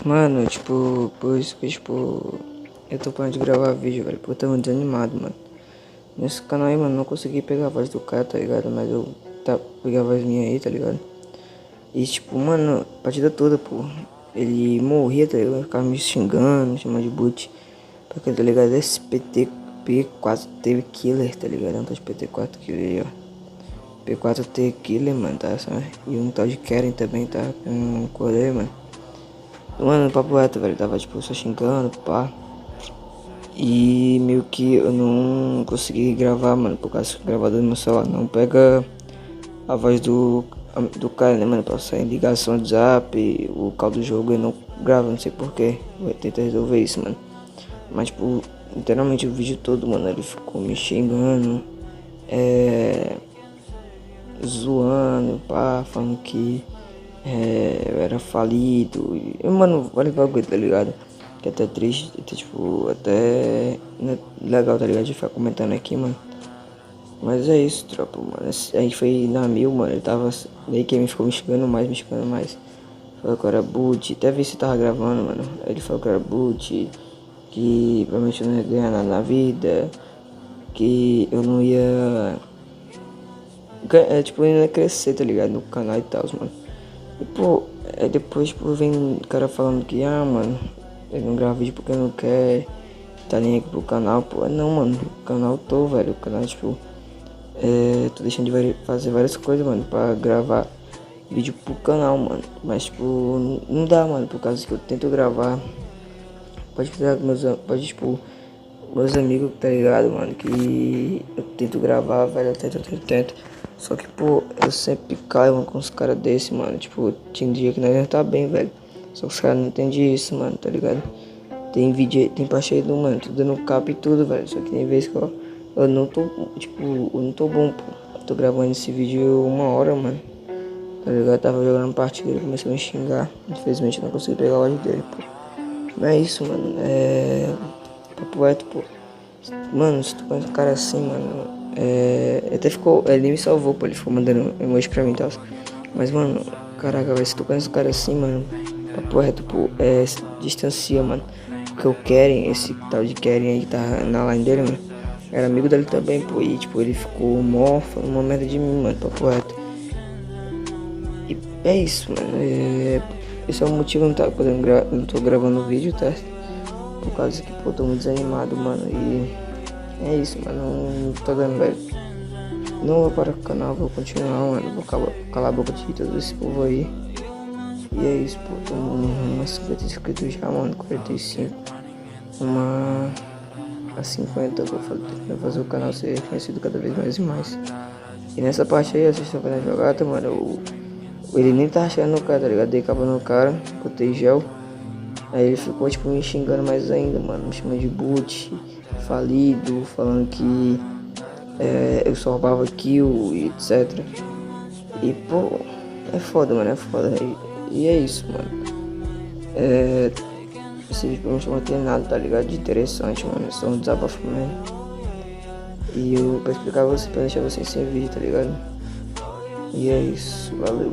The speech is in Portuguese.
Mano, tipo, por isso que, tipo, eu tô parando de gravar vídeo, velho, porque eu tô muito desanimado, mano. Nesse canal aí, mano, não consegui pegar a voz do cara, tá ligado? Mas eu peguei a voz minha aí, tá ligado? E, tipo, mano, a partida toda, pô, ele morria, tá ligado? Ficava me xingando, me chamando de boot. Porque, tá ligado? Esse P4 teve killer, tá ligado? Um tal de PT4 killer aí, ó. P4T killer, mano, tá? Sabe? E um tal de Karen também, tá? Com Coreia, mano. Mano, papo reto, velho, tava tipo só xingando, pá. E meio que eu não consegui gravar, mano, por causa que o gravador do meu celular não pega a voz do cara, né, mano, pra sair ligação de zap, o call do jogo eu não gravo, não sei porquê. Vou tentar resolver isso, mano. Mas tipo, literalmente o vídeo todo, mano, ele ficou me xingando, zoando, pá, falando que eu era falido. E, mano, vários bagulho, tá ligado? Que é até triste, até, tipo, até não é legal, tá ligado? De ficar comentando aqui, mano. Mas é isso, tropa, mano. A gente foi na mil, mano. Ele tava. Meio que me ficou me xingando mais, me xingando mais. Falou que eu era boot, até vi se tava gravando, mano. Ele falou que eu era boot, que provavelmente eu não ia ganhar nada na vida, que eu não ia. Tipo, eu ia crescer, tá ligado? No canal e tal, mano. E pô, depois tipo, vem um cara falando que, mano, ele não grava vídeo porque não quer, tá nem aqui pro canal, pô. Não, mano, o canal tô, velho, o canal, tipo, tô deixando de fazer várias coisas, mano, pra gravar vídeo pro canal, mano. Mas, tipo, não dá, mano, por causa que eu tento gravar. Pode precisar com pode, tipo, meus amigos, tá ligado, mano, que eu tento gravar, velho, eu tento. Só que, pô, eu sempre caio, mano, com os caras desse, mano. Tipo, tinha dia que nós já tá bem, velho. Só que os caras não entendem isso, mano, tá ligado? Tem vídeo, tem parte aí do, mano, tudo no cap e tudo, velho. Só que tem vezes que eu não tô, tipo, eu não tô bom, pô. Eu tô gravando esse vídeo 1 hora, mano. Tá ligado? Tava jogando partida, ele começou a me xingar. Infelizmente eu não consegui pegar o áudio dele, pô. Mas é isso, mano. Papo reto, pô. Mano, se tu conhece um cara assim, mano, até ficou, ele me salvou, pô, ele ficou mandando emoji pra mim e tal. Mas, mano, caraca, velho, se tu conhece um cara assim, mano, papo reto, pô, se distancia, mano. Porque o Keren, esse tal de Keren aí que tá na line dele, mano, era amigo dele também, pô, e tipo, ele ficou mó, falando uma merda de mim, mano, papo reto. E é isso, mano, esse é o motivo que eu não, não tô gravando vídeo, tá? Por causa que, pô, eu tô muito desanimado, mano, e é isso, mano, não tô dando, velho. Não vou parar com o canal, vou continuar, mano. Vou calar a boca de todo esse povo aí. E é isso, pô. Tô umas 50 inscritos já, mano. 45. Uma a 50 que eu vou fazer o canal ser conhecido cada vez mais e mais. E nessa parte aí, vocês estão vendo a jogada, mano. Ele nem tá achando o cara, tá ligado? Dei cabo no cara, botei gel. Aí ele ficou, tipo, me xingando mais ainda, mano. Me chamando de boot, falido, falando que eu só roubava kill e etc. E pô, é foda, mano, é foda. E é isso, mano. Esse vídeo pra mim não tem nada, tá ligado? De interessante, mano. É só um desabafo mesmo. E eu pra explicar você, pra deixar vocês sem vídeo, tá ligado? E é isso, valeu.